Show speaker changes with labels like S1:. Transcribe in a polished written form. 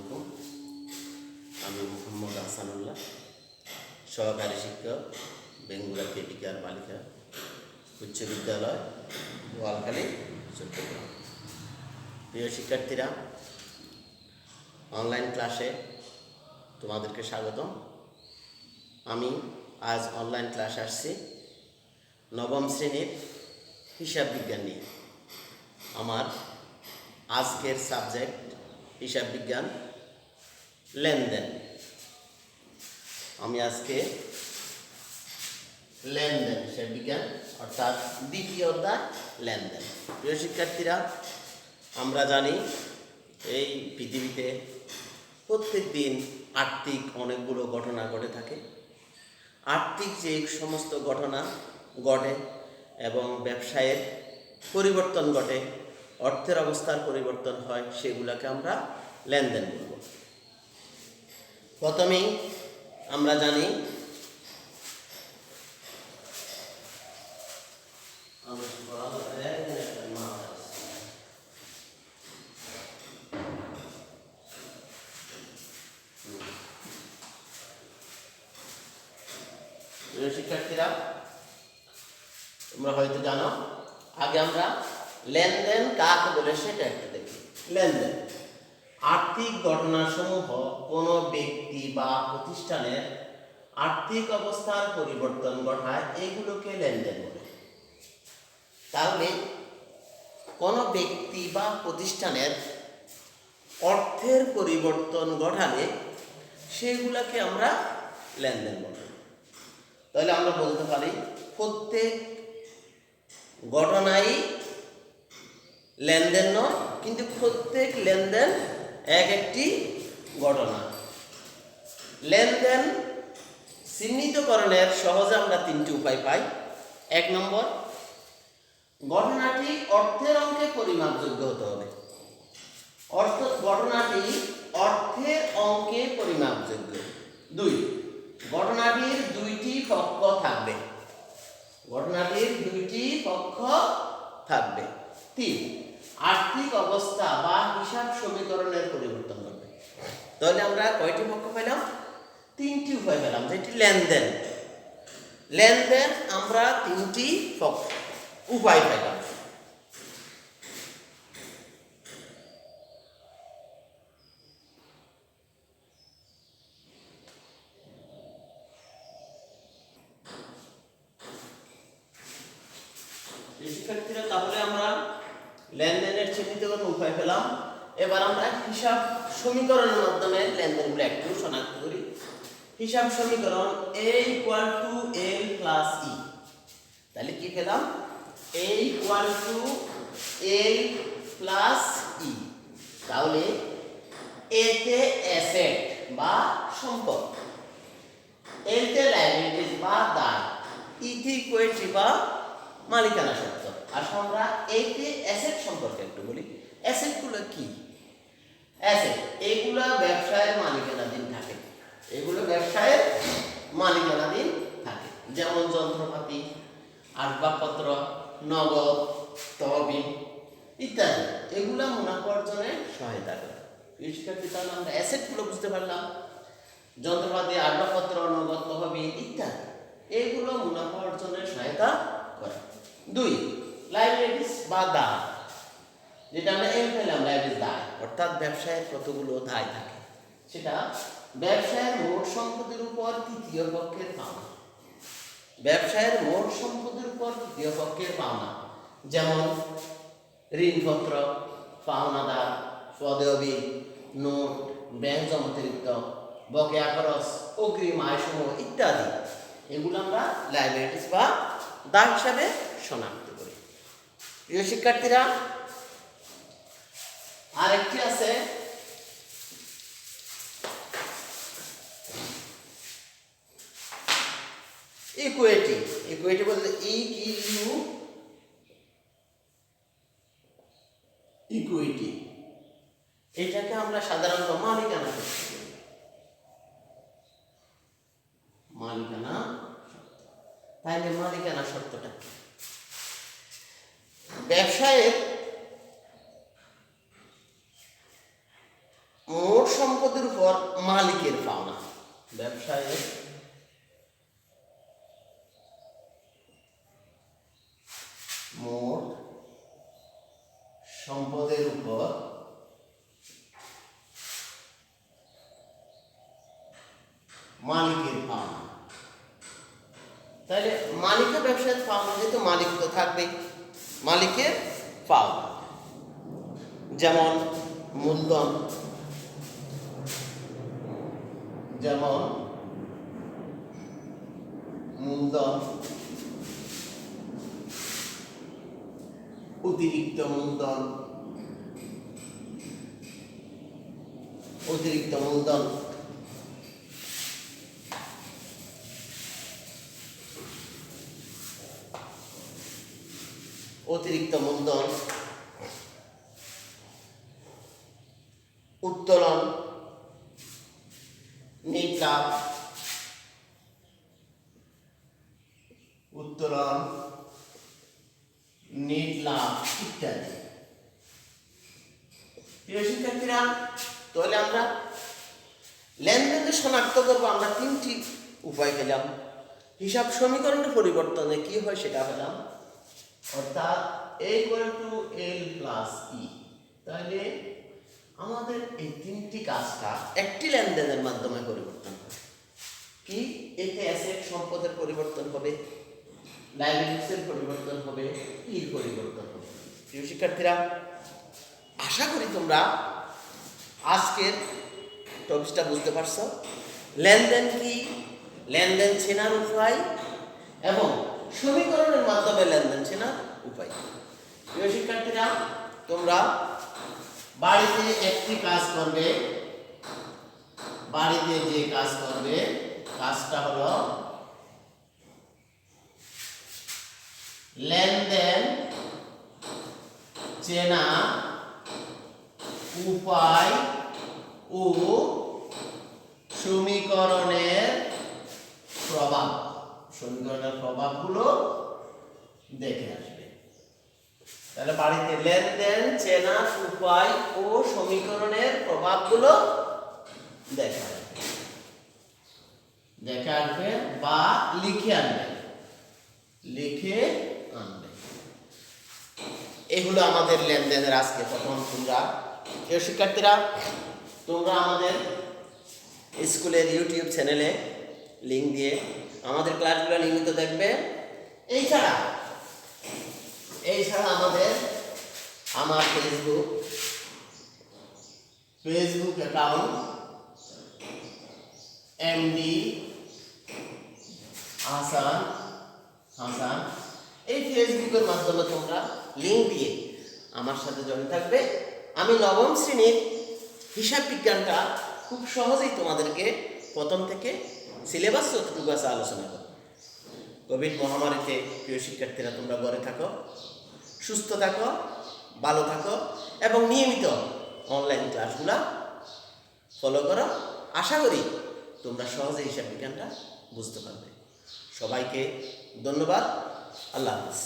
S1: আলাইকুম। আমি মোহাম্মদ আহসানুল্লাহ, সহকারী শিক্ষক, বেঙ্গুরা কেটিকার বালিকা উচ্চ বিদ্যালয়, বোয়ালখালী, চট্টগ্রাম। প্রিয় শিক্ষার্থীরা, অনলাইন ক্লাসে তোমাদেরকে স্বাগতম। আমি আজ অনলাইন ক্লাস আসছি নবম শ্রেণীর হিসাব বিজ্ঞান নিয়ে। আমার আজকের সাবজেক্ট হিসাব বিজ্ঞান, লেনদেন। আমি আজকে লেনদেন হিসাব বিজ্ঞান অর্থাৎ দ্বিতীয় অধ্যায় লেনদেন। প্রিয় শিক্ষার্থীরা, আমরা জানি এই পৃথিবীতে প্রত্যেক দিন আর্থিক অনেকগুলো ঘটনা ঘটে থাকে। আর্থিক যে সমস্ত ঘটনা ঘটে এবং ব্যবসায়ের পরিবর্তন ঘটে, অর্থের অবস্থার পরিবর্তন হয়, সেগুলোকে আমরা লেনদেন বলব। প্রথমেই আমরা জানি শিক্ষার্থীরা, তোমরা হয়তো জানো, আগে আমরা লেনদেন কাকে বলে সেটা একটু দেখি। লেনদেন আর্থিক ঘটনাসমূহ কোনো ব্যক্তি বা প্রতিষ্ঠানের আর্থিক অবস্থার পরিবর্তন ঘটায়, এগুলোকে লেনদেন বলে। তাহলে কোনো ব্যক্তি বা প্রতিষ্ঠানের অর্থের পরিবর্তন ঘটালে সেগুলোকে আমরা লেনদেন বলি। তাহলে আমরা বলতে পারি প্রত্যেক ঘটনাই লেনদেন নয়, কিন্তু প্রত্যেক লেনদেন এক একটি ঘটনা। লেনদেন চিহ্নিতকরণের সহজে আমরা তিনটি উপায় পাই। 1 নম্বর, ঘটনাটি অর্থের অঙ্কে পরিমাপযোগ্য হতে হবে। অর্থাৎ ঘটনাটি অর্থের অঙ্কে পরিমাপযোগ্য। 2, ঘটনাটির দুইটি পক্ষ থাকবে। ঘটনাটির দুইটি পক্ষ থাকবে। 3, আর্থিক অবস্থা বা হিসাব সমীকরণের পরিবর্তন করবে। তাহলে আমরা কয়টি পক্ষ পেলাম? 3টি উপায় পেলাম, যেটি লেনদেন। লেনদেন আমরা 3টি উপায় পেলাম। শিক্ষার্থীরা, তাহলে আমরা লেনদেনের চিহ্নিতকরণ উপায় পেলাম। এবার আমরা হিসাব সমীকরণের মাধ্যমে লেনদেনগুলো একটু শনাক্ত করি। হিসাব সমীকরণ A = L + E। তাহলে কি পেলাম? A = L + E। তাহলে A তে অ্যাসেট বা সম্পদ, L তে লায়াবিলিটিস বা দায়, E তে ইকুইটি বা মালিকানা সত্ত্ব। আর আমরা A তে অ্যাসেট সম্পর্কে একটু বলি। অ্যাসেটগুলো কি? অ্যাসেট এগুলো ব্যবসায়ের মালিকানাধীন থাকে। এগুলো ব্যবসায়ের মালিকানাধীন থাকে, যেমন যন্ত্রপাতি, আসবাবপত্র, নগদ, তহবিল ইত্যাদি। এগুলো মুনাফা অর্জনে সহায়তা করে। শিক্ষার্থী, তাহলে আমরা অ্যাসেটগুলো বুঝতে পারলাম। যন্ত্রপাতি, আসবাবপত্র, নগদ, তহবিল ইত্যাদি, এগুলো মুনাফা অর্জনে সহায়তা করে। 2, লায়াবিলিটিস বা দায়, যেটা আমরা এম পেলাম, লায়াবিলিটিস দায়, অর্থাৎ ব্যবসায়ের কতগুলো দায় থাকে, সেটা ব্যবসায়ের মোট সম্পদের উপর তৃতীয় পক্ষের পাওনা। ব্যবসায়ের মোট সম্পদের উপর তৃতীয় পক্ষের পাওনা, যেমন ঋণপত্র, পাওনাদার, পদেয়বিল, নোট, ব্যাংক জমাতিরিক্ত, বকেয়া খরচ, অগ্রিম আয়সমূহ ইত্যাদি। এগুলো আমরা লায়াবিলিটিস বা দায় হিসাবে শনাক্ত করি। প্রিয় শিক্ষার্থীরা, আরেকটি আছে ইকুইটি। ইকুইটি বলতে ইকুইটি, এটাকে আমরা সাধারণত মালিকানা শর্ত বলি। মালিকানা শর্ত। তাহলে মালিকানা শর্তটা কি? ব্যবসায়ের মোট সম্পদের উপর মালিকের পাওনা। ব্যবসায়ে মোট সম্পদের উপর মালিকের পাওনা। তাহলে মালিকের ব্যবসায় পাওনা, যেহেতু মালিক তো থাকবেই, মালিকের পাওনা যেমন মূলধন, যেমন মূলধন, অতিরিক্ত মূলধন, অতিরিক্ত মূলধন, অতিরিক্ত মূলধন, উত্তোলন, নেট লাভ, উত্তোলন, নেট লাভ ইত্যাদি। প্রিয় শিক্ষার্থীরা, তাহলে আমরা লেনদেনকে শনাক্ত করবো আমরা তিনটি উপায় পেলাম। হিসাব সমীকরণের পরিবর্তনে কি হয় সেটা পেলাম, অর্থাৎ A = L + E। তাহলে আমাদের এই তিনটি কাজটা একটি লেনদেনের মাধ্যমে পরিবর্তন হবে। কি? এতে অ্যাসেট সম্পদের পরিবর্তন হবে, লায়াবিলিটিসের পরিবর্তন হবে, এর পরিবর্তন হবে। প্রিয় শিক্ষার্থীরা, আশা করি তোমরা আজকের টপিকটা বুঝতে পারছো। লেনদেন কি, লেনদেন চেনার উপায় এবং সমীকরণের মাধ্যমে লেনদেন চেনার উপায়। প্রিয় শিক্ষার্থীরা, তোমরা বাড়িতে একটি কাজ করবে, বাড়িতে যে কাজ করবে কাজটা হলো লেনদেন চেনা উপায় ও সমীকরণের প্রভাব, সমীকরণের প্রভাবগুলো দেখে আসবে। তাহলে বাড়িতে লেনদেন চেনা উপায় ও সমীকরণের প্রভাবগুলো দেখে আসবে, দেখে আসবে বা লিখে আনবে, লিখে আনবে। এগুলো আমাদের লেনদেনের আজকে প্রথম। তোমরা প্রিয় শিক্ষার্থীরা, তোমরা আমাদের স্কুলের ইউটিউব চ্যানেলে লিংক দিয়ে আমাদের ক্লাসগুলো নিয়মিত দেখবে। এছাড়া আমার ফেসবুক অ্যাকাউন্ট MD হাসান, এই ফেসবুকের মাধ্যমে তোমরা লিংক দিয়ে আমার সাথে জয়েন থাকবে। আমি নবম শ্রেণীর হিসাব বিজ্ঞানটা খুব সহজেই তোমাদেরকে প্রথম থেকে সিলেবাস যতটুকু আছে আলোচনা করব। কোভিড মহামারীতে প্রিয় শিক্ষার্থীরা, তোমরা ঘরে থাকো, সুস্থ থাকো, ভালো থাকো এবং নিয়মিত অনলাইন ক্লাসগুলা ফলো করো। আশা করি তোমরা সহজে হিসাব বিজ্ঞানটা বুঝতে পারবে। সবাইকে ধন্যবাদ। আল্লাহ হাফেজ।